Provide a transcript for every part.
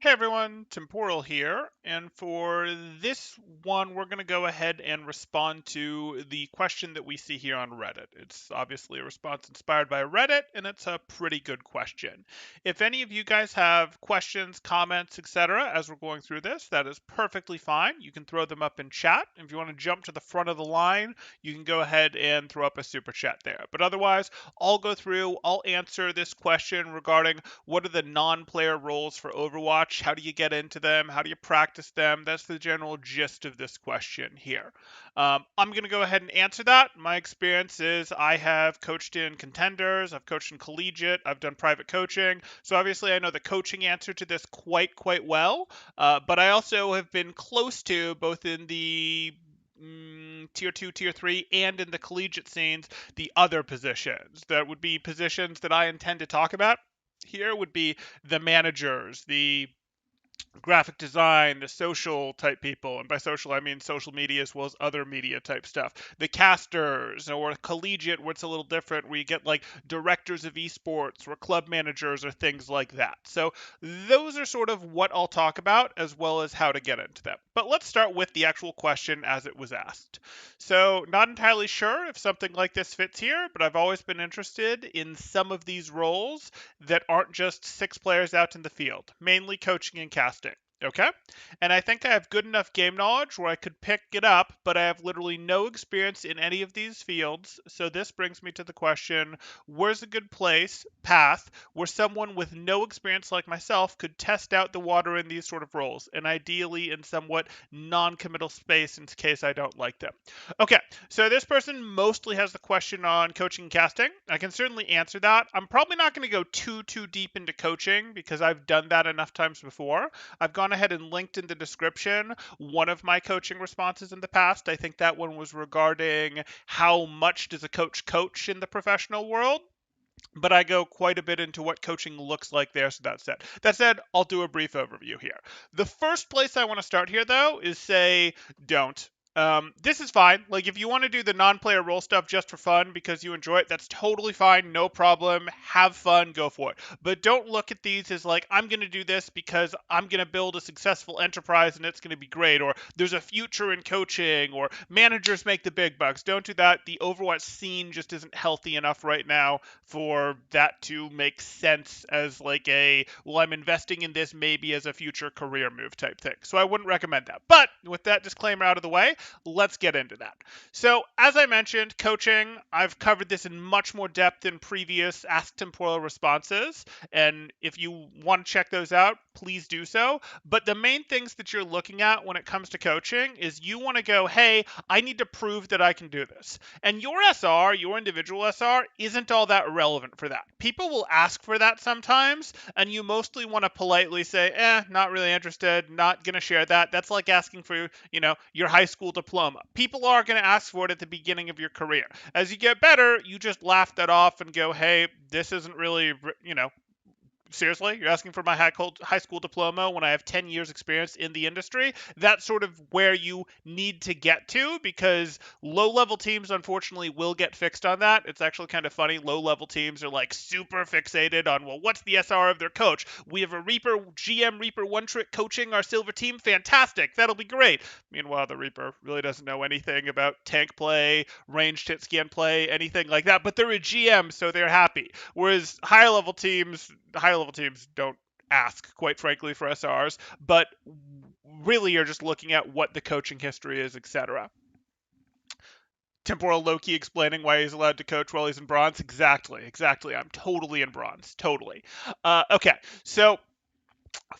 Hey everyone, Temporal here, and for this one, we're going to go ahead and respond to the question that we see here on Reddit. It's obviously a response inspired by Reddit, and it's a pretty good question. If any of you guys have questions, comments, etc., as we're going through this, that is perfectly fine. You can throw them up in chat. If you want to jump to the front of the line, you can go ahead and throw up a super chat there. But otherwise, I'll go through, I'll answer this question regarding what are the non-player roles for Overwatch? How do you get into them? How do you practice them? That's the general gist of this question here. I'm going to go ahead and answer that. My experience is I have coached in contenders, I've coached in collegiate, I've done private coaching. So obviously I know the coaching answer to this quite well. But I also have been close to both in the tier 2, tier 3, and in the collegiate scenes, the other positions. That would be positions that I intend to talk about here would be the managers, the graphic design, the social type people, and by social I mean social media as well as other media type stuff. The casters, or collegiate, where it's a little different, where you get like directors of esports or club managers or things like that. So those are sort of what I'll talk about as well as how to get into them. But let's start with the actual question as it was asked. So not entirely sure if something like this fits here, but I've always been interested in some of these roles that aren't just 6 players out in the field, mainly coaching and casting. Okay? And I think I have good enough game knowledge where I could pick it up, but I have literally no experience in any of these fields. So this brings me to the question, where's a good path, where someone with no experience like myself could test out the water in these sort of roles, and ideally in somewhat non-committal space in case I don't like them. Okay, so this person mostly has the question on coaching and casting. I can certainly answer that. I'm probably not going to go too deep into coaching because I've done that enough times before. I've gone ahead and linked in the description one of my coaching responses in the past. I think that one was regarding how much does a coach coach in the professional world. But I go quite a bit into what coaching looks like there, so that's it. That said, I'll do a brief overview here. The first place I want to start here, though, is say don't. This is fine. Like, if you want to do the non-player role stuff just for fun because you enjoy it, that's totally fine. No problem. Have fun. Go for it. But don't look at these as like, I'm going to do this because I'm going to build a successful enterprise and it's going to be great, or there's a future in coaching, or managers make the big bucks. Don't do that. The Overwatch scene just isn't healthy enough right now for that to make sense as like well, I'm investing in this maybe as a future career move type thing. So I wouldn't recommend that. But with that disclaimer out of the way, let's get into that. So, as I mentioned, coaching, I've covered this in much more depth in previous Ask Temporal responses. And if you want to check those out, please do so. But the main things that you're looking at when it comes to coaching is you want to go, hey, I need to prove that I can do this. And your SR, your individual SR, isn't all that relevant for that. People will ask for that sometimes, and you mostly want to politely say, not really interested, not going to share that. That's like asking for, your high school diploma. People are going to ask for it at the beginning of your career. As you get better, you just laugh that off and go, hey, this isn't really, seriously, you're asking for my high school diploma when I have 10 years experience in the industry? That's sort of where you need to get to, because low-level teams, unfortunately, will get fixed on that. It's actually kind of funny. Low-level teams are like super fixated on, well, what's the SR of their coach? We have a Reaper, GM Reaper one-trick coaching our silver team. Fantastic. That'll be great. Meanwhile, the Reaper really doesn't know anything about tank play, ranged hit scan play, anything like that, but they're a GM, so they're happy. Whereas higher level teams don't ask, quite frankly, for SRs, but really you're just looking at what the coaching history is, etc. Temporal Loki explaining why he's allowed to coach while he's in bronze. Exactly. I'm totally in bronze. Totally. Okay, so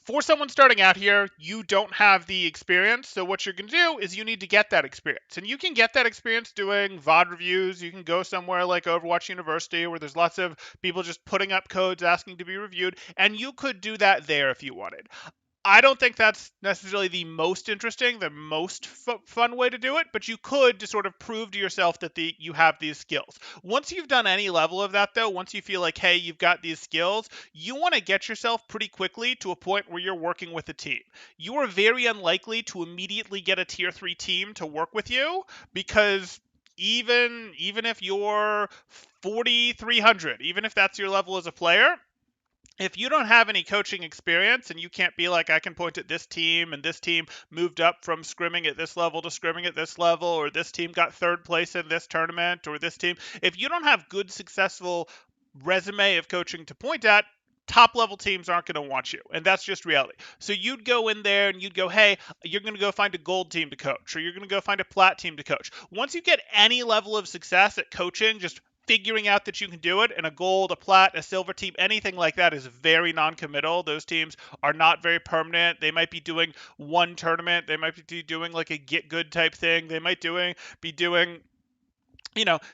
for someone starting out here, you don't have the experience. So what you're going to do is you need to get that experience. And you can get that experience doing VOD reviews. You can go somewhere like Overwatch University where there's lots of people just putting up codes asking to be reviewed. And you could do that there if you wanted. I don't think that's necessarily the most interesting, the most fun way to do it, but you could to sort of prove to yourself that you have these skills. Once you've done any level of that, though, once you feel like, hey, you've got these skills, you want to get yourself pretty quickly to a point where you're working with a team. You are very unlikely to immediately get a tier 3 team to work with you, because even if you're 4,300, even if that's your level as a player, if you don't have any coaching experience and you can't be like, I can point at this team and this team moved up from scrimming at this level to scrimming at this level, or this team got third place in this tournament, or this team, if you don't have good, successful resume of coaching to point at, top level teams aren't going to want you. And that's just reality. So you'd go in there and you'd go, hey, you're going to go find a gold team to coach, or you're going to go find a plat team to coach. Once you get any level of success at coaching, just figuring out that you can do it, and a gold, a plat, a silver team, anything like that is very non-committal. Those teams are not very permanent. They might be doing one tournament. They might be doing like a get good type thing. They might be doing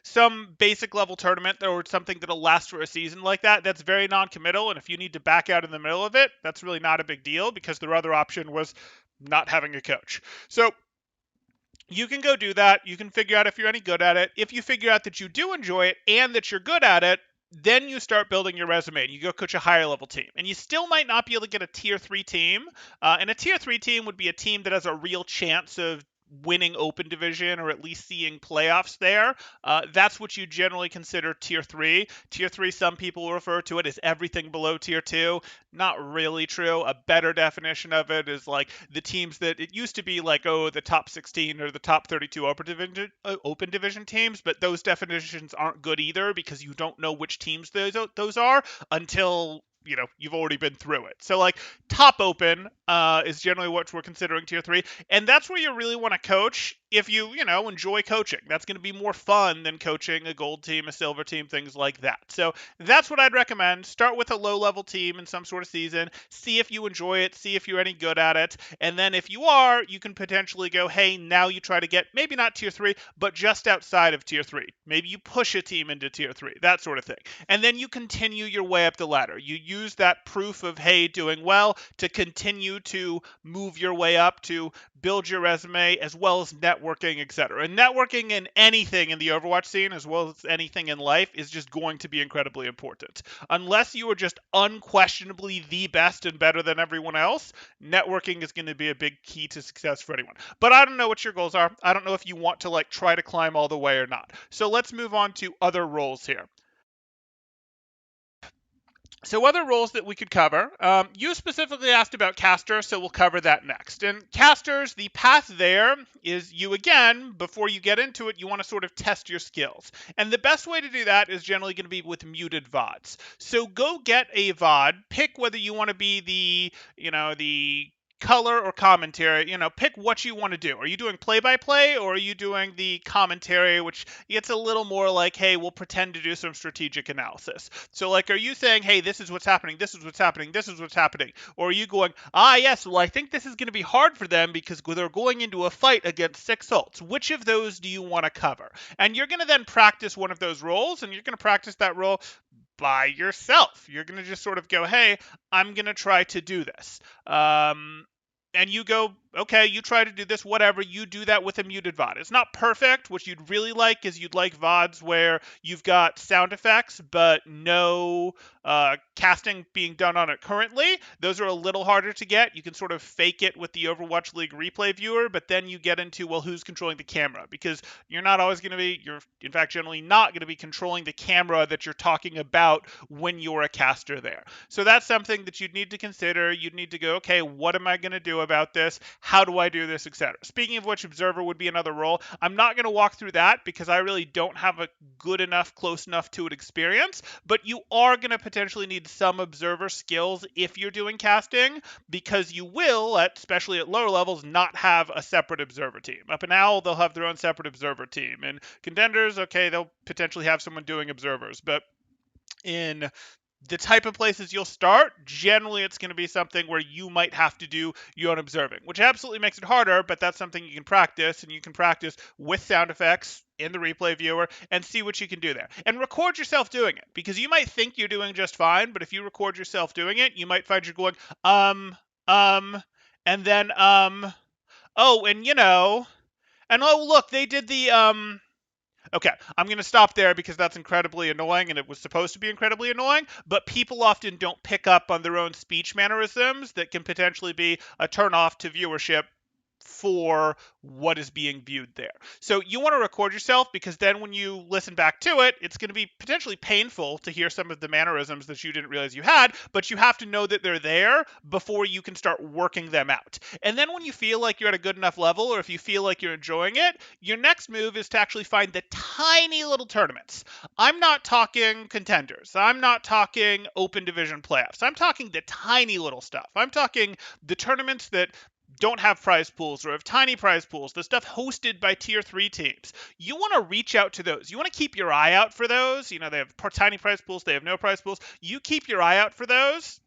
some basic level tournament or something that'll last for a season like that. That's very non-committal. And if you need to back out in the middle of it, that's really not a big deal because their other option was not having a coach. So you can go do that. You can figure out if you're any good at it. If you figure out that you do enjoy it and that you're good at it, then you start building your resume and you go coach a higher level team. And you still might not be able to get a tier 3 team. And a tier 3 team would be a team that has a real chance of winning open division or at least seeing playoffs there. That's what you generally consider tier 3. Tier 3, some people refer to it as everything below tier 2. Not really true. A better definition of it is like the teams that it used to be like, oh, the top 16 or the top 32 open division teams, but those definitions aren't good either because you don't know which teams those are until you've already been through it. So like top open is generally what we're considering tier 3, and that's where you really want to coach if you enjoy coaching. That's going to be more fun than coaching a gold team, a silver team, things like that. So that's what I'd recommend. Start with a low level team in some sort of season, see if you enjoy it, see if you're any good at it, and then if you are, you can potentially go, hey, now you try to get maybe not tier 3 but just outside of tier 3. Maybe you push a team into tier 3, that sort of thing, and then you continue your way up the ladder. You use that proof of, hey, doing well to continue to move your way up, to build your resume, as well as networking, etc. And networking in anything in the Overwatch scene, as well as anything in life, is just going to be incredibly important. Unless you are just unquestionably the best and better than everyone else, networking is going to be a big key to success for anyone. But I don't know what your goals are. I don't know if you want to like try to climb all the way or not. So let's move on to other roles here. So other roles that we could cover, you specifically asked about casters, so we'll cover that next. And casters, the path there is you, again, before you get into it, you want to sort of test your skills. And the best way to do that is generally going to be with muted VODs. So go get a VOD, pick whether you want to be the color or commentary. Pick what you want to do. Are you doing play-by-play, or are you doing the commentary, which gets a little more like, hey, we'll pretend to do some strategic analysis. So like, are you saying, hey, this is what's happening, this is what's happening, this is what's happening, or are you going, yes, well, I think this is going to be hard for them because they're going into a fight against 6 ults. Which of those do you want to cover? And you're going to then practice one of those roles, and you're going to practice that role by yourself. You're going to just sort of go, hey, I'm going to try to do this. And you go, okay, you try to do this, whatever, you do that with a muted VOD. It's not perfect. What you'd really like is you'd like VODs where you've got sound effects, but no casting being done on it currently. Those are a little harder to get. You can sort of fake it with the Overwatch League replay viewer, but then you get into, well, who's controlling the camera? Because you're not always going to be, you're in fact generally not going to be controlling the camera that you're talking about when you're a caster there. So that's something that you'd need to consider. You'd need to go, okay, what am I going to do about this? How do I do this, etc. Speaking of which, observer would be another role. I'm not going to walk through that because I really don't have a good enough, close enough to it experience, but you are going to potentially need some observer skills if you're doing casting, because you will, especially at lower levels, not have a separate observer team. Up in Owl, they'll have their own separate observer team. And Contenders, okay, they'll potentially have someone doing observers, but in the type of places you'll start, generally it's going to be something where you might have to do your own observing, which absolutely makes it harder, but that's something you can practice, and you can practice with sound effects in the replay viewer and see what you can do there. And record yourself doing it, because you might think you're doing just fine, but if you record yourself doing it, you might find you're going, and then, oh, and oh, look, they did the, Okay, I'm going to stop there because that's incredibly annoying, and it was supposed to be incredibly annoying, but people often don't pick up on their own speech mannerisms that can potentially be a turnoff to viewership for what is being viewed there. So you want to record yourself, because then when you listen back to it, it's going to be potentially painful to hear some of the mannerisms that you didn't realize you had, but you have to know that they're there before you can start working them out. And then when you feel like you're at a good enough level, or if you feel like you're enjoying it, your next move is to actually find the tiny little tournaments. I'm not talking contenders. I'm not talking open division playoffs. I'm talking the tiny little stuff. I'm talking the tournaments that don't have prize pools or have tiny prize pools, the stuff hosted by tier 3 teams. You want to reach out to those. You want to keep your eye out for those. They have tiny prize pools, they have no prize pools. You keep your eye out for those,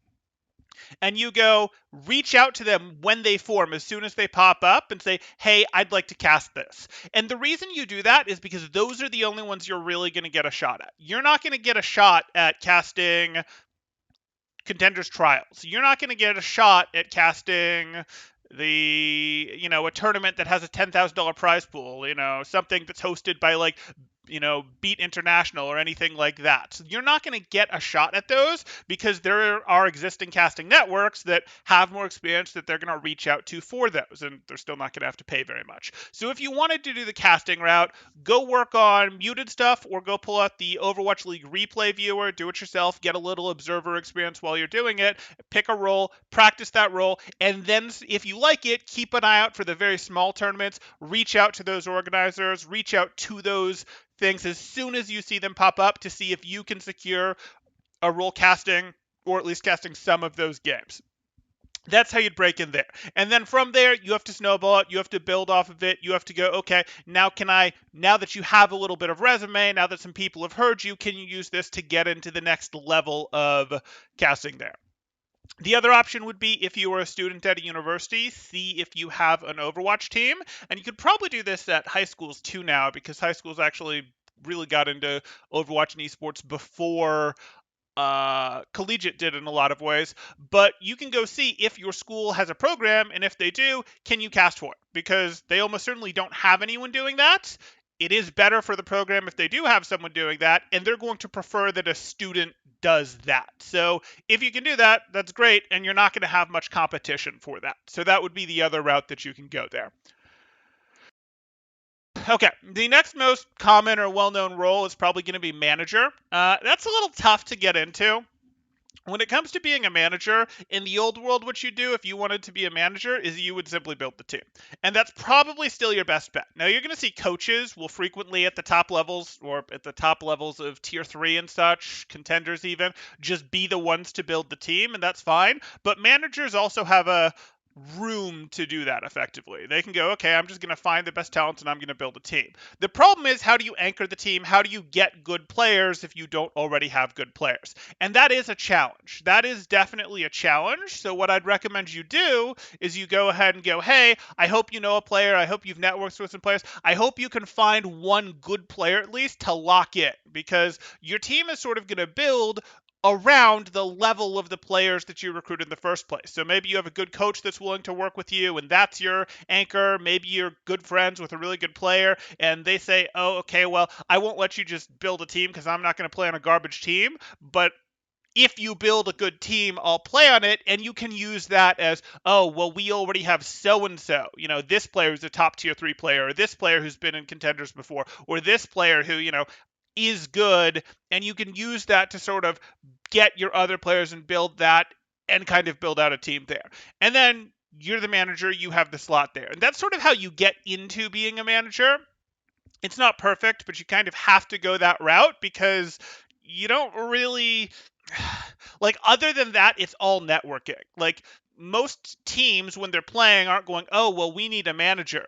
and you go reach out to them when they form, as soon as they pop up, and say, hey, I'd like to cast this. And the reason you do that is because those are the only ones you're really going to get a shot at. You're not going to get a shot at casting Contenders Trials. You're not going to get a shot at casting a tournament that has a $10,000 prize pool, something that's hosted by Beat International or anything like that. So you're not going to get a shot at those, because there are existing casting networks that have more experience that they're going to reach out to for those, and they're still not going to have to pay very much. So if you wanted to do the casting route, go work on muted stuff, or go pull out the Overwatch League replay viewer, do it yourself, get a little observer experience while you're doing it, pick a role, practice that role, and then if you like it, keep an eye out for the very small tournaments, reach out to those organizers, reach out to those things as soon as you see them pop up, to see if you can secure a role casting, or at least casting some of those games. That's how you'd break in there. And then from there, you have to snowball it. You have to build off of it. You have to go, okay, now that you have a little bit of resume, now that some people have heard you, can you use this to get into the next level of casting there? The other option would be, if you were a student at a university, see if you have an Overwatch team. And you could probably do this at high schools too now, because high schools actually really got into Overwatch and esports before collegiate did in a lot of ways. But you can go see if your school has a program, and if they do, can you cast for it? Because they almost certainly don't have anyone doing that. It is better for the program if they do have someone doing that, and they're going to prefer that a student does that. So if you can do that, that's great, and you're not going to have much competition for that. So that would be the other route that you can go there. Okay, the next most common or well-known role is probably going to be manager. That's a little tough to get into. When it comes to being a manager, in the old world, what you do if you wanted to be a manager is you would simply build the team. And that's probably still your best bet. Now, you're going to see coaches will frequently at the top levels, or at the top levels of tier 3 and such, contenders even, just be the ones to build the team, and that's fine. But managers also have a room to do that effectively. They can go, okay, I'm just going to find the best talents and I'm going to build a team. The problem is, how do you anchor the team? How do you get good players if you don't already have good players? And that is a challenge. That is definitely a challenge. So what I'd recommend you do is you go ahead and go, hey, I hope you know a player. I hope you've networked with some players. I hope you can find one good player at least to lock in, because your team is sort of going to build around the level of the players that you recruited in the first place. So maybe you have a good coach that's willing to work with you, and that's your anchor. Maybe you're good friends with a really good player, and they say, oh, okay, well, I won't let you just build a team because I'm not going to play on a garbage team, but if you build a good team, I'll play on it, and you can use that as, oh, well, we already have so-and-so. This player who's a top tier 3 player, or this player who's been in contenders before, or this player who, is good, and you can use that to sort of get your other players and build that, and kind of build out a team there. And then you're the manager, you have the slot there. And that's sort of how you get into being a manager. It's not perfect, but you kind of have to go that route, because you don't really other than that, it's all networking. Most teams, when they're playing, aren't going, oh, well, we need a manager.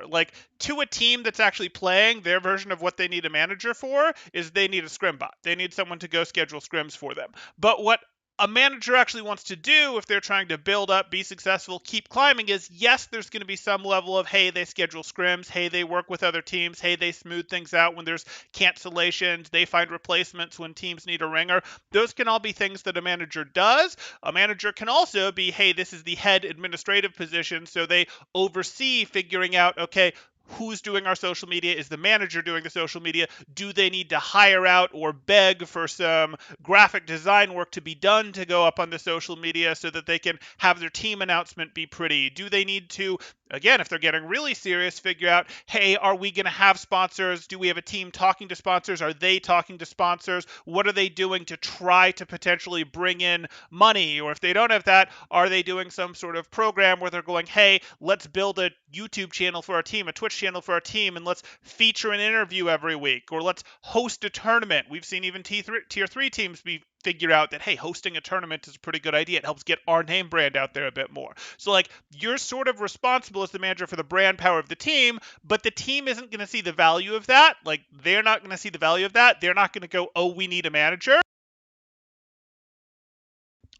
To a team that's actually playing, their version of what they need a manager for is they need a scrim bot. They need someone to go schedule scrims for them. But what a manager actually wants to do, if they're trying to build up, be successful, keep climbing, is, yes, there's going to be some level of, hey, they schedule scrims, hey, they work with other teams, hey, they smooth things out when there's cancellations, they find replacements when teams need a ringer. Those can all be things that a manager does. A manager can also be, hey, this is the head administrative position, so they oversee figuring out, okay, who's doing our social media? Is the manager doing the social media? Do they need to hire out or beg for some graphic design work to be done to go up on the social media so that they can have their team announcement be pretty? Do they need to Again, if they're getting really serious, figure out, hey, are we going to have sponsors? Do we have a team talking to sponsors? Are they talking to sponsors? What are they doing to try to potentially bring in money? Or if they don't have that, are they doing some sort of program where they're going, hey, let's build a YouTube channel for our team, a Twitch channel for our team, and let's feature an interview every week, or let's host a tournament. We've seen even tier 3 teams be figure out that, hey, hosting a tournament is a pretty good idea. It helps get our name brand out there a bit more. So, like, you're sort of responsible as the manager for the brand power of the team, but the team isn't going to see the value of that. Like, they're not going to see the value of that. They're not going to go, oh, we need a manager.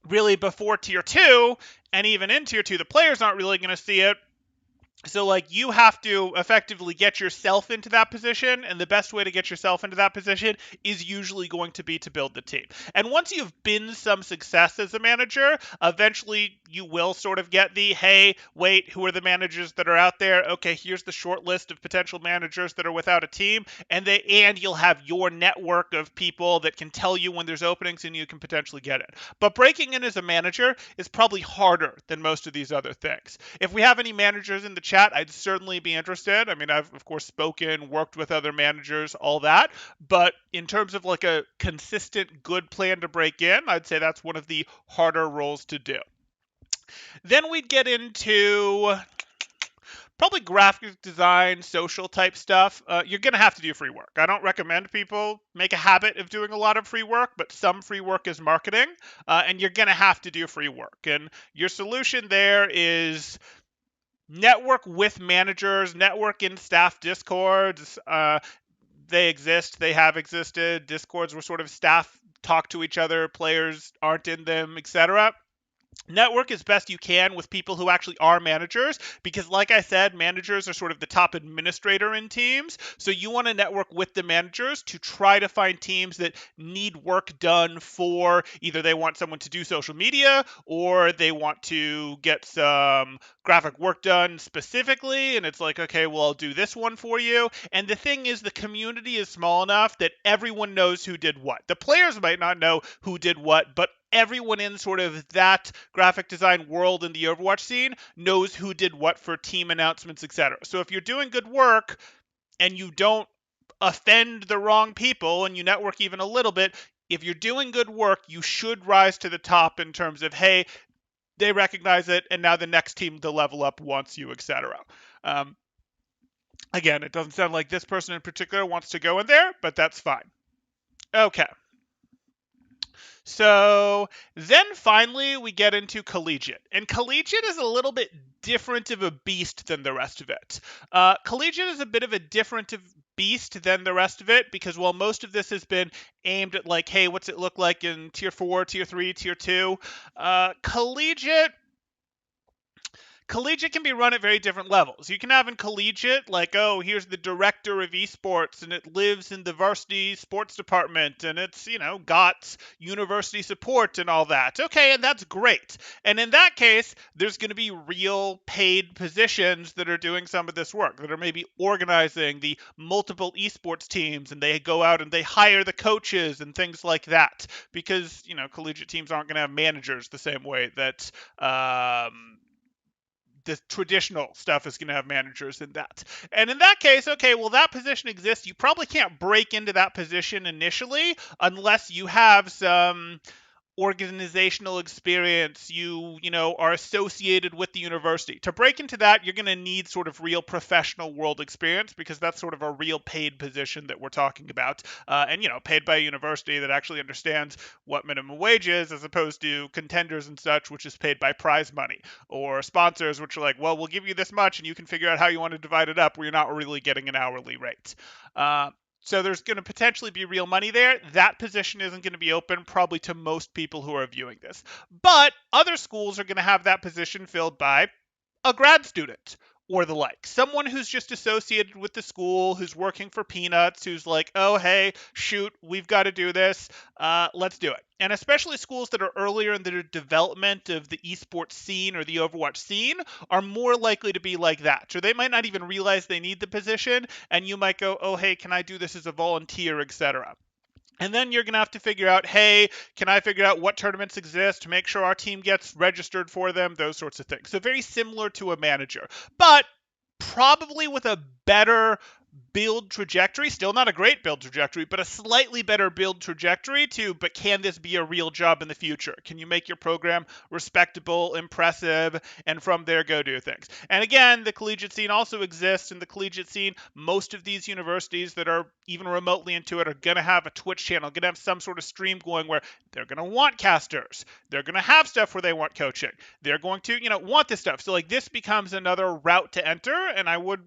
Really, before tier 2, and even in tier 2, the players aren't really going to see it. So, like, you have to effectively get yourself into that position, and the best way to get yourself into that position is usually going to be to build the team. And once you've been some success as a manager, eventually you will sort of get the, hey, wait, who are the managers that are out there? Okay, here's the short list of potential managers that are without a team, and you'll have your network of people that can tell you when there's openings and you can potentially get it. But breaking in as a manager is probably harder than most of these other things. If we have any managers in the chat, I'd certainly be interested. I mean, I've of course spoken, worked with other managers, all that. But in terms of like a consistent good plan to break in, I'd say that's one of the harder roles to do. Then we'd get into probably graphic design, social type stuff. You're going to have to do free work. I don't recommend people make a habit of doing a lot of free work, but some free work is marketing, and you're going to have to do free work. And your solution there is network with managers, network in staff discords. They exist, they have existed. Discords where sort of staff talk to each other, players aren't in them, etc. Network as best you can with people who actually are managers, because like I said, managers are sort of the top administrator in teams. So you want to network with the managers to try to find teams that need work done for either they want someone to do social media or they want to get some graphic work done specifically, and it's like, okay, well, I'll do this one for you. And the thing is, the community is small enough that everyone knows who did what. The players might not know who did what, but everyone in sort of that graphic design world in the Overwatch scene knows who did what for team announcements, etc. So if you're doing good work and you don't offend the wrong people and you network even a little bit, if you're doing good work, you should rise to the top in terms of, hey, they recognize it, and now the next team to level up wants you, etc. Again, it doesn't sound like this person in particular wants to go in there, but that's fine. Okay. So then finally we get into collegiate. And collegiate is a little bit different of a beast than the rest of it. Collegiate is a bit of a different beast than the rest of it because while most of this has been aimed at like, hey, what's it look like in tier 4, tier 3, tier 2, collegiate can be run at very different levels. You can have in collegiate, like, oh, here's the director of esports, and it lives in the varsity sports department, and it's, got university support and all that. Okay, and that's great. And in that case, there's going to be real paid positions that are doing some of this work, that are maybe organizing the multiple esports teams, and they go out and they hire the coaches and things like that. Because, collegiate teams aren't going to have managers the same way that the traditional stuff is going to have managers in that. And in that case, okay, well, that position exists. You probably can't break into that position initially unless you have some organizational experience, you are associated with the university. To break into that, you're going to need sort of real professional world experience because that's sort of a real paid position that we're talking about. And paid by a university that actually understands what minimum wage is, as opposed to contenders and such, which is paid by prize money, or sponsors, which are like, well, we'll give you this much and you can figure out how you want to divide it up, where you're not really getting an hourly rate. So there's going to potentially be real money there. That position isn't going to be open probably to most people who are viewing this. But other schools are going to have that position filled by a grad student or the like. Someone who's just associated with the school, who's working for peanuts, who's like, oh, hey, shoot, we've got to do this. Let's do it. And especially schools that are earlier in their development of the esports scene or the Overwatch scene are more likely to be like that. So they might not even realize they need the position, and you might go, oh, hey, can I do this as a volunteer, etc. And then you're going to have to figure out, hey, can I figure out what tournaments exist, make sure our team gets registered for them, those sorts of things. So very similar to a manager, but probably with a better build trajectory. Still not a great build trajectory, but a slightly better build trajectory too. But can this be a real job in the future? Can you make your program respectable, impressive, and from there go do things? And again, the collegiate scene also exists. In the collegiate scene, most of these universities that are even remotely into it are going to have a Twitch channel, going to have some sort of stream going where they're going to want casters. They're going to have stuff where they want coaching. They're going to, want this stuff. So like this becomes another route to enter, and I would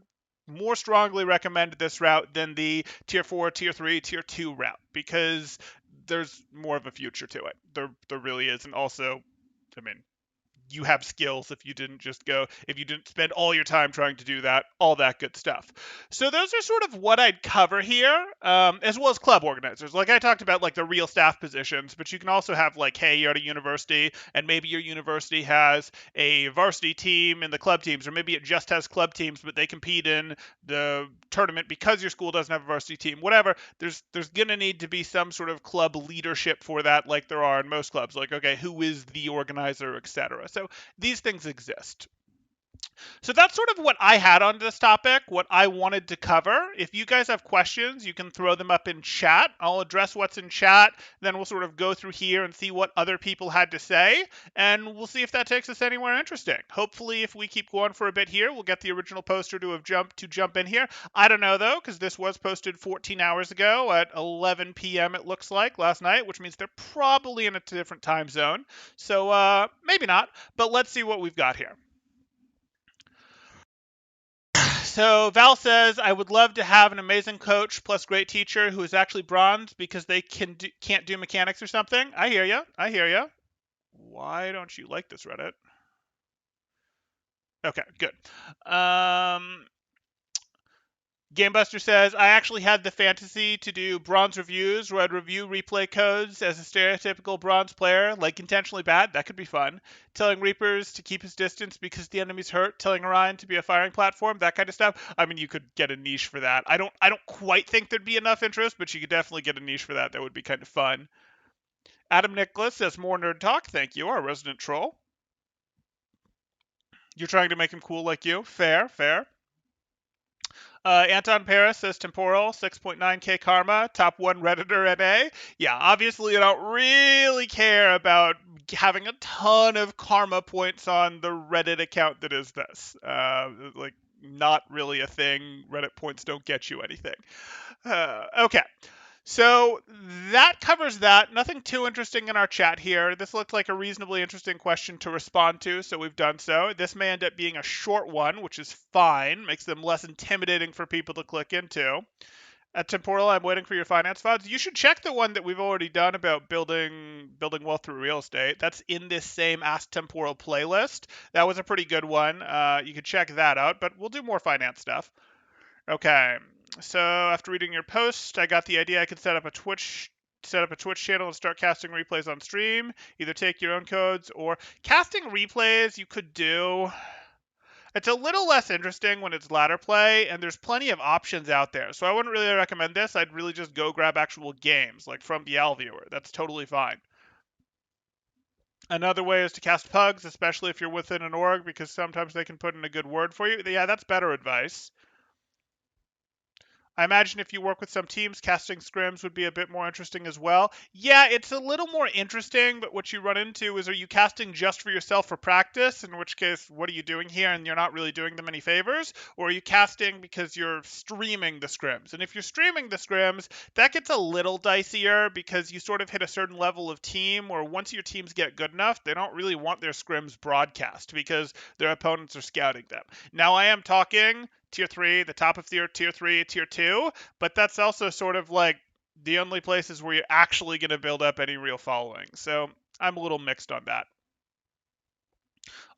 more strongly recommend this route than the tier 4, tier 3, tier 2 route because there's more of a future to it. There really is. And also, I mean, you have skills if you didn't spend all your time trying to do that, all that good stuff. So those are sort of what I'd cover here, as well as club organizers. Like I talked about, like the real staff positions, but you can also have like, hey, you're at a university and maybe your university has a varsity team and the club teams, or maybe it just has club teams, but they compete in the tournament because your school doesn't have a varsity team, whatever. There's going to need to be some sort of club leadership for that, like there are in most clubs. Like, okay, who is the organizer, etc. So these things exist. So that's sort of what I had on this topic, what I wanted to cover. If you guys have questions, you can throw them up in chat. I'll address what's in chat, then we'll sort of go through here and see what other people had to say, and we'll see if that takes us anywhere interesting. Hopefully, if we keep going for a bit here, we'll get the original poster to jump in here. I don't know though, because this was posted 14 hours ago at 11 p.m. it looks like last night, which means they're probably in a different time zone. So maybe not, but let's see what we've got here. So Val says, I would love to have an amazing coach plus great teacher who is actually bronze because they can't do mechanics or something. I hear you. I hear you. Why don't you like this, Reddit? Okay, good. Gamebuster says, I actually had the fantasy to do bronze reviews where I'd review replay codes as a stereotypical bronze player, like intentionally bad. That could be fun. Telling Reapers to keep his distance because the enemy's hurt. Telling Orion to be a firing platform. That kind of stuff. I mean, you could get a niche for that. I don't quite think there'd be enough interest, but you could definitely get a niche for that. That would be kind of fun. Adam Nicholas says, more nerd talk. Thank you, our resident troll. You're trying to make him cool like you. Fair, fair. Anton Paris says temporal 6.9k karma, top one redditor NA. Yeah, obviously I don't really care about having a ton of karma points on the Reddit account that is this. Like, not really a thing. Reddit points don't get you anything. Okay. So that covers that. Nothing too interesting in our chat here. This looked like a reasonably interesting question to respond to, so we've done so. This may end up being a short one, which is fine. Makes them less intimidating for people to click into. At Temporal, I'm waiting for your finance funds. You should check the one that we've already done about building wealth through real estate. That's in this same Ask Temporal playlist. That was a pretty good one. You could check that out, but we'll do more finance stuff. Okay, so after reading your post, I got the idea I could set up a Twitch channel and start casting replays on stream. Either take your own codes or casting replays you could do. It's a little less interesting when it's ladder play, and there's plenty of options out there. So I wouldn't really recommend this. I'd really just go grab actual games, like from the Al viewer. That's totally fine. Another way is to cast pugs, especially if you're within an org, because sometimes they can put in a good word for you. Yeah, that's better advice. I imagine if you work with some teams, casting scrims would be a bit more interesting as well. Yeah, it's a little more interesting, but what you run into is, are you casting just for yourself for practice? In which case, what are you doing here? And you're not really doing them any favors. Or are you casting because you're streaming the scrims? And if you're streaming the scrims, that gets a little dicier because you sort of hit a certain level of team where once your teams get good enough, they don't really want their scrims broadcast because their opponents are scouting them. Now, I am talking tier 3, the top of tier 3, tier 2, but that's also sort of like the only places where you're actually going to build up any real following. So I'm a little mixed on that.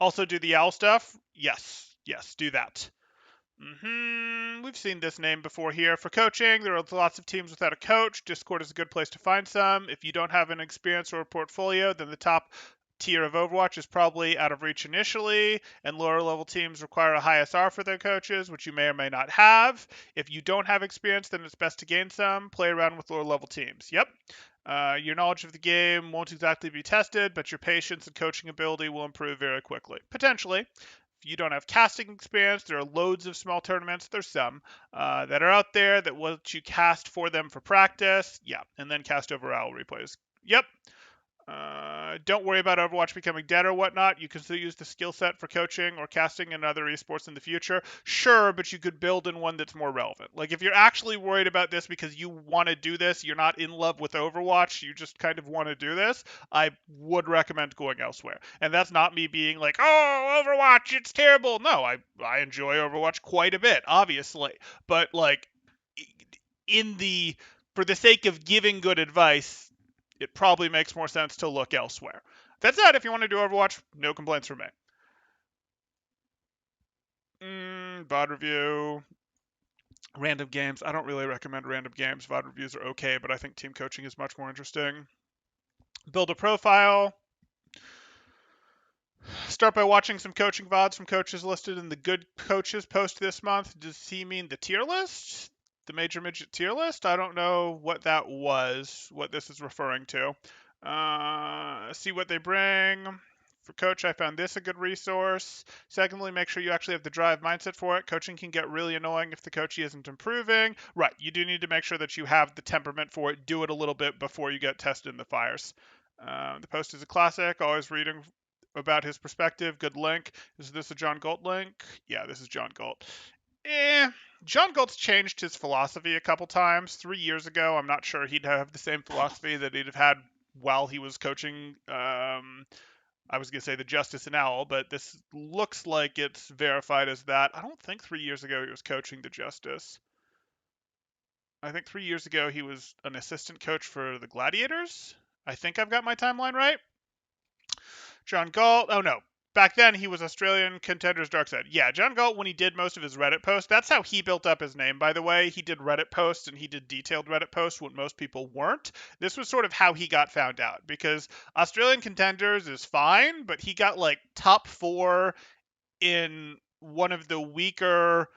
Also, do the owl stuff? Yes, do that. We've seen this name before here. For coaching, there are lots of teams without a coach. Discord is a good place to find some. If you don't have an experience or a portfolio, then the top tier of Overwatch is probably out of reach initially, and lower level teams require a high SR for their coaches, which you may or may not have. If you don't have experience, then it's best to gain some. Play around with lower level teams. Yep. Your knowledge of the game won't exactly be tested, but your patience and coaching ability will improve very quickly. Potentially. If you don't have casting experience, there are loads of small tournaments. There's some that are out there that let you cast for them for practice. Yeah, and then cast over owl replays. Yep. Don't worry about Overwatch becoming dead or whatnot. You can still use the skill set for coaching or casting in other esports in the future. Sure, but you could build in one that's more relevant. Like if you're actually worried about this because you want to do this, you're not in love with Overwatch, you just kind of want to do this, I would recommend going elsewhere. And that's not me being like, oh, Overwatch, it's terrible. No, I enjoy Overwatch quite a bit, obviously. But like in the for the sake of giving good advice, it probably makes more sense to look elsewhere. That said, if you want to do Overwatch, no complaints from me. VOD review, random games. I don't really recommend random games. VOD reviews are okay, but I think team coaching is much more interesting. Build a profile. Start by watching some coaching VODs from coaches listed in the good coaches post this month. Does he mean the tier list? The major midget tier list? I don't know what that was, what this is referring to. See what they bring. For coach, I found this a good resource. Secondly, make sure you actually have the drive mindset for it. Coaching can get really annoying if the coachee isn't improving. Right, you do need to make sure that you have the temperament for it. Do it a little bit before you get tested in the fires. The post is a classic. Always reading about his perspective. Good link. Is this a John Galt link? Yeah, this is John Galt. John Galt's changed his philosophy a couple times. 3 years ago, I'm not sure he'd have the same philosophy that he'd have had while he was coaching. I was going to say the Justice and Owl, but this looks like it's verified as that. I don't think 3 years ago he was coaching the Justice. I think 3 years ago he was an assistant coach for the Gladiators. I think I've got my timeline right. John Galt. Oh no, back then he was Australian Contenders Dark Side. Yeah, John Galt, when he did most of his Reddit posts, that's how he built up his name, by the way. He did Reddit posts and he did detailed Reddit posts when most people weren't. This was sort of how he got found out because Australian Contenders is fine, but he got like top 4 in one of the weaker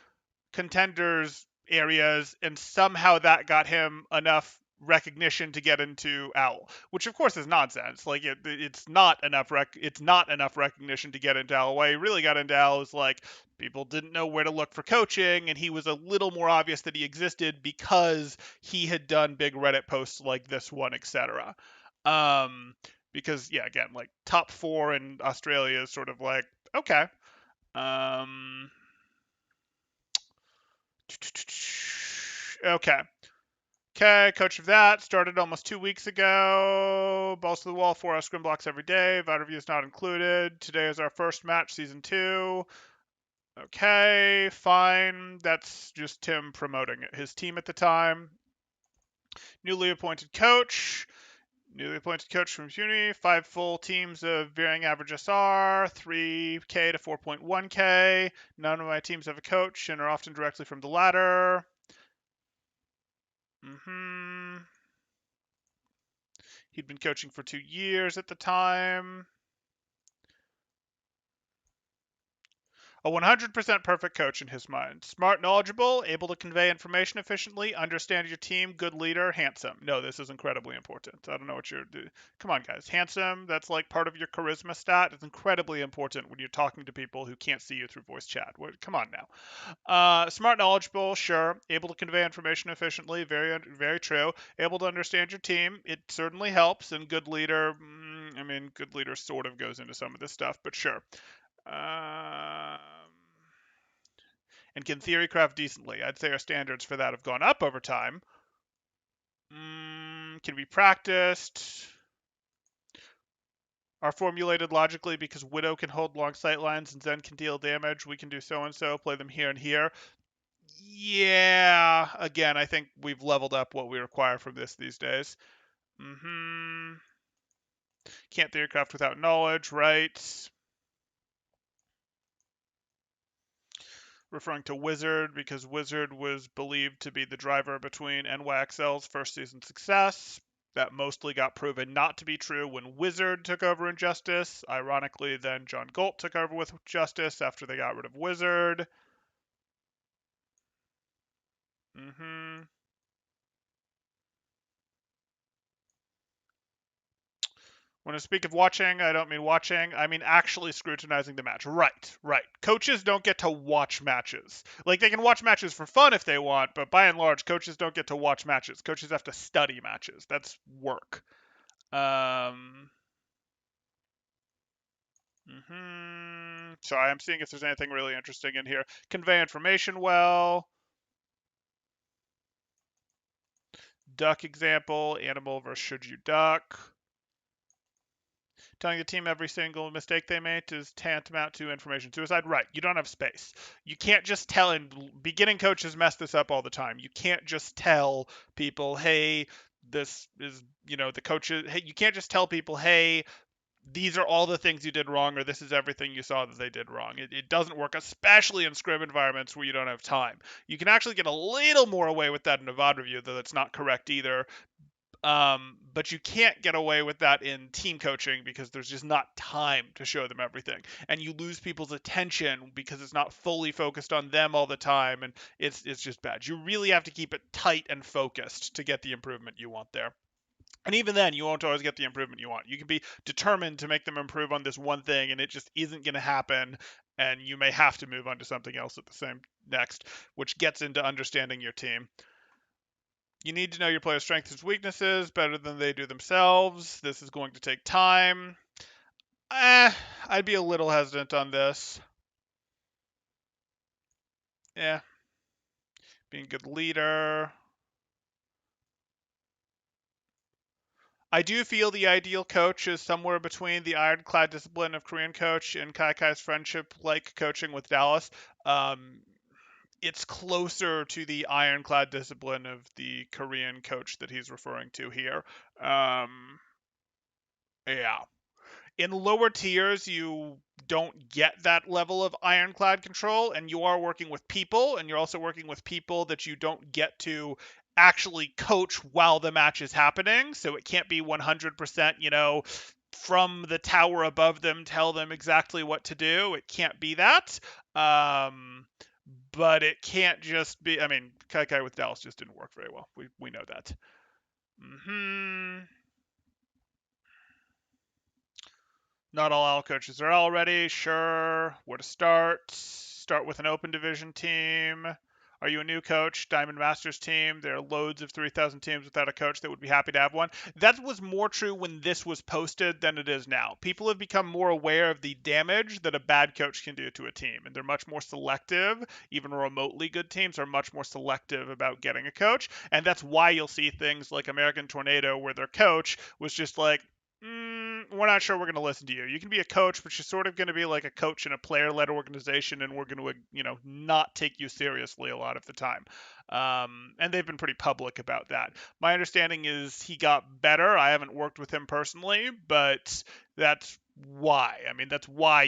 contenders areas, and somehow that got him enough recognition to get into Owl, which of course is nonsense. Like it's not enough it's not enough recognition to get into Owl. Why he really got into Owl is like people didn't know where to look for coaching, and he was a little more obvious that he existed because he had done big Reddit posts like this one, etc. Because yeah, again, like top 4 in Australia is sort of like okay. Okay. Okay, coach of that. Started almost 2 weeks ago. Balls to the wall, 4 hour scrim blocks every day. VOD review is not included. Today is our first match, season 2. Okay, fine. That's just Tim promoting his team at the time. Newly appointed coach. Newly appointed coach from Uni, 5 full teams of varying average SR, 3K to 4.1K. None of my teams have a coach and are often directly from the ladder. He'd been coaching for 2 years at the time. A 100% perfect coach in his mind. Smart, knowledgeable, able to convey information efficiently, understand your team, good leader, handsome. No, this is incredibly important. I don't know what you're doing. Come on, guys. Handsome, that's like part of your charisma stat. It's incredibly important when you're talking to people who can't see you through voice chat. Come on now. Smart, knowledgeable, sure. Able to convey information efficiently, very, very true. Able to understand your team, it certainly helps. And good leader, good leader sort of goes into some of this stuff, but sure. And can theory craft decently. I'd say our standards for that have gone up over time. Can be practiced. Are formulated logically because Widow can hold long sight lines and Zen can deal damage. We can do so and so, play them here and here. Yeah, again, I think we've leveled up what we require from this these days. Can't theory craft without knowledge, right? Referring to Wizard because Wizard was believed to be the driver between NYXL's first season success. That mostly got proven not to be true when Wizard took over in Justice. Ironically, then John Galt took over with Justice after they got rid of Wizard. Mm-hmm. When I speak of watching, I don't mean watching. I mean actually scrutinizing the match. Right, right. Coaches don't get to watch matches. Like, they can watch matches for fun if they want, but by and large, coaches don't get to watch matches. Coaches have to study matches. That's work. Um, Sorry, I'm seeing if there's anything really interesting in here. Convey information well. Duck example. Animal versus should you duck. Telling the team every single mistake they made is tantamount to information suicide. Right. You don't have space. You can't just tell, and beginning coaches mess this up all the time. You can't just tell people, hey, this is, the coaches, hey, you can't just tell people, hey, these are all the things you did wrong, or this is everything you saw that they did wrong. It doesn't work, especially in scrim environments where you don't have time. You can actually get a little more away with that in a VOD review, though that's not correct either. But you can't get away with that in team coaching because there's just not time to show them everything. And you lose people's attention because it's not fully focused on them all the time, and it's just bad. You really have to keep it tight and focused to get the improvement you want there. And even then, you won't always get the improvement you want. You can be determined to make them improve on this one thing, and it just isn't going to happen. And you may have to move on to something else at the same next, which gets into understanding your team. You need to know your player's strengths and weaknesses better than they do themselves. This is going to take time. I'd be a little hesitant on this. Yeah, being a good leader. I do feel the ideal coach is somewhere between the ironclad discipline of Korean coach and Kai Kai's friendship-like coaching with Dallas. Um, it's closer to the ironclad discipline of the Korean coach that he's referring to here. Yeah. In lower tiers, you don't get that level of ironclad control, and you are working with people, and you're also working with people that you don't get to actually coach while the match is happening. So it can't be 100%, from the tower above them, tell them exactly what to do. It can't be that. But it can't just be. I mean, Kai Kai with Dallas just didn't work very well. We know that. Hmm. Not all Owl coaches are all ready. Sure. Where to start? Start with an open division team. Are you a new coach? Diamond Masters team. There are loads of 3,000 teams without a coach that would be happy to have one. That was more true when this was posted than it is now. People have become more aware of the damage that a bad coach can do to a team, and they're much more selective. Even remotely good teams are much more selective about getting a coach, and that's why you'll see things like American Tornado, where their coach was just like, we're not sure we're going to listen to you. You can be a coach, but you're sort of going to be like a coach in a player-led organization, and we're going to, not take you seriously a lot of the time. And they've been pretty public about that. My understanding is he got better. I haven't worked with him personally, but that's why. I mean, that's why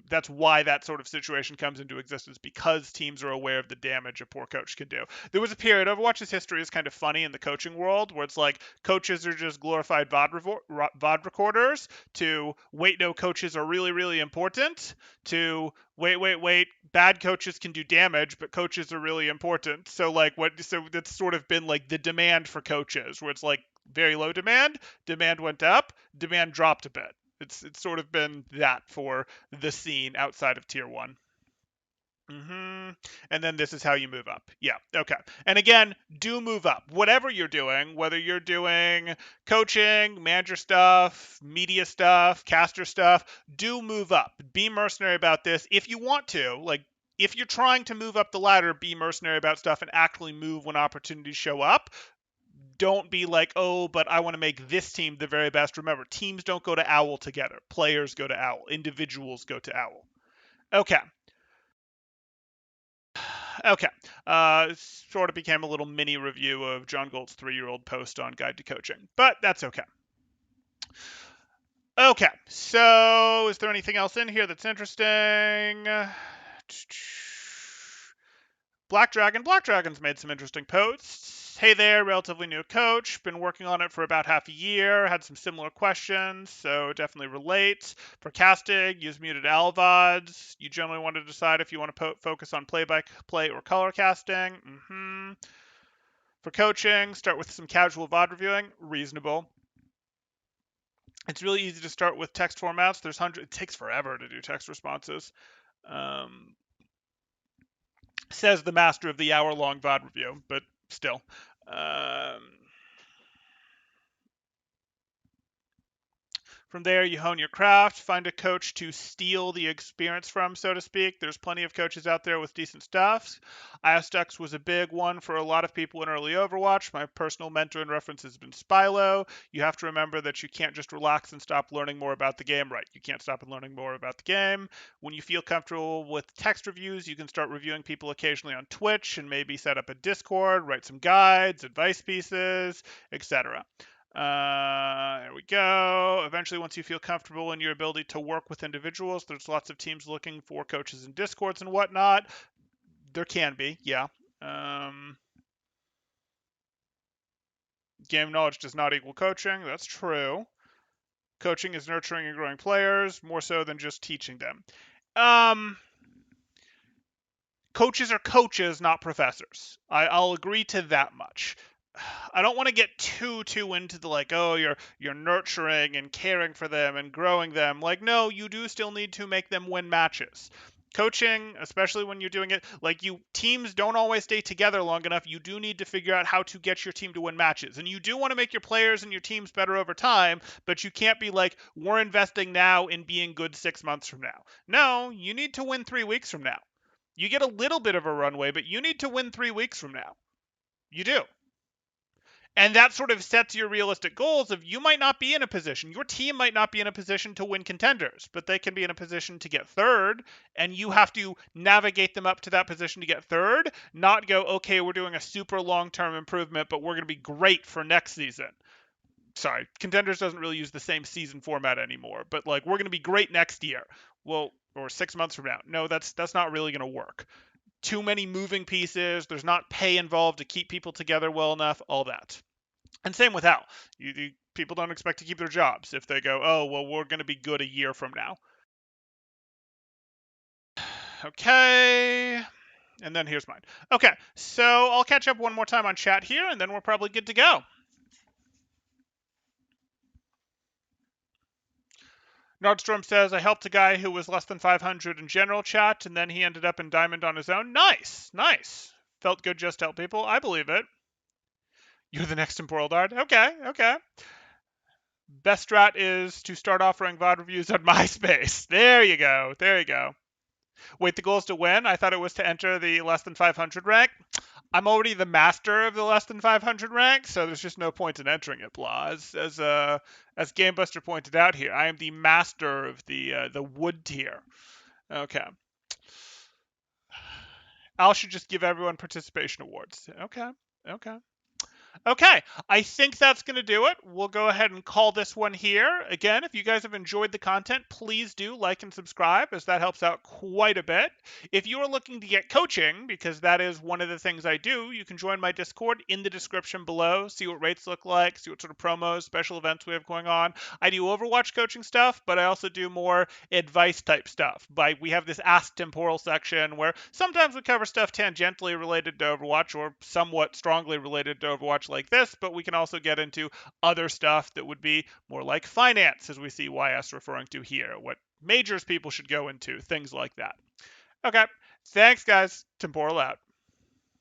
that's why that sort of situation comes into existence, because teams are aware of the damage a poor coach can do. There was a period, Overwatch's history is kind of funny in the coaching world, where it's like coaches are just glorified VOD recorders, to wait, no, coaches are really, really important, to wait, bad coaches can do damage, but coaches are really important. So that's sort of been like the demand for coaches, where it's like very low demand went up, demand dropped a bit. It's sort of been that for the scene outside of tier one. And then this is how you move up. Yeah. Okay. And again, do move up. Whatever you're doing, whether you're doing coaching, manager stuff, media stuff, caster stuff, do move up. Be mercenary about this if you want to. Like, if you're trying to move up the ladder, be mercenary about stuff and actually move when opportunities show up. Don't be like, oh, but I want to make this team the very best. Remember, teams don't go to Owl together. Players go to Owl. Individuals go to Owl. Okay. Okay. Sort of became a little mini review of John Galt's 3-year-old post on Guide to Coaching, but that's okay. Okay, so is there anything else in here that's interesting? Black Dragon's made some interesting posts. Hey there, relatively new coach. Been working on it for about half a year. Had some similar questions, so definitely relate. For casting, use muted LVODs. You generally want to decide if you want to focus on play-by-play or color casting. For coaching, start with some casual VOD reviewing. Reasonable. It's really easy to start with text formats. There's hundreds. It takes forever to do text responses. Um, Says the master of the hour-long VOD review, but still. Um, From there, you hone your craft, find a coach to steal the experience from, so to speak. There's plenty of coaches out there with decent stuff. ISDux was a big one for a lot of people in early Overwatch. My personal mentor and reference has been Spylo. You have to remember that you can't just relax and stop learning more about the game. Right, you can't stop learning more about the game. When you feel comfortable with text reviews, you can start reviewing people occasionally on Twitch and maybe set up a Discord, write some guides, advice pieces, etc. There we go. Eventually, once you feel comfortable in your ability to work with individuals, there's lots of teams looking for coaches in Discords and whatnot. There can be, yeah. Game knowledge does not equal coaching. That's true. Coaching is nurturing and growing players more so than just teaching them. Coaches are coaches, not professors. I'll agree to that much. I don't want to get too into the like, oh, you're nurturing and caring for them and growing them. Like, no, you do still need to make them win matches. Coaching, especially when you're doing it, like teams don't always stay together long enough. You do need to figure out how to get your team to win matches. And you do want to make your players and your teams better over time, but you can't be like, we're investing now in being good 6 months from now. No, you need to win 3 weeks from now. You get a little bit of a runway, but you need to win 3 weeks from now. You do. And that sort of sets your realistic goals of you might not be in a position, your team might not be in a position to win contenders, but they can be in a position to get third, and you have to navigate them up to that position to get third, not go, okay, we're doing a super long-term improvement, but we're going to be great for next season. Sorry, contenders doesn't really use the same season format anymore, but like we're going to be great next year. Well, or 6 months from now. No, that's not really going to work. Too many moving pieces. There's not pay involved to keep people together well enough. All that. And same with Hal. People don't expect to keep their jobs if they go, oh, well, we're going to be good a year from now. Okay. And then here's mine. Okay, so I'll catch up one more time on chat here, and then we're probably good to go. Nordstrom says, I helped a guy who was less than 500 in general chat, and then he ended up in Diamond on his own. Nice, nice. Felt good just to help people. I believe it. You're the next Temporal Dart. Okay. Best strat is to start offering VOD reviews on MySpace. There you go. Wait, the goal is to win? I thought it was to enter the less than 500 rank. I'm already the master of the less than 500 rank, so there's just no point in entering it, blah. As Gamebuster pointed out here, I am the master of the wood tier. Okay. Al should just give everyone participation awards. Okay. Okay, I think that's going to do it. We'll go ahead and call this one here. Again, if you guys have enjoyed the content, please do like and subscribe, as that helps out quite a bit. If you are looking to get coaching, because that is one of the things I do, you can join my Discord in the description below, see what rates look like, see what sort of promos, special events we have going on. I do Overwatch coaching stuff, but I also do more advice type stuff. We have this Ask Temporal section where sometimes we cover stuff tangentially related to Overwatch or somewhat strongly related to Overwatch like this, but we can also get into other stuff that would be more like finance, as we see YS referring to here, what majors people should go into, things like that. Okay, thanks guys. Temporal out.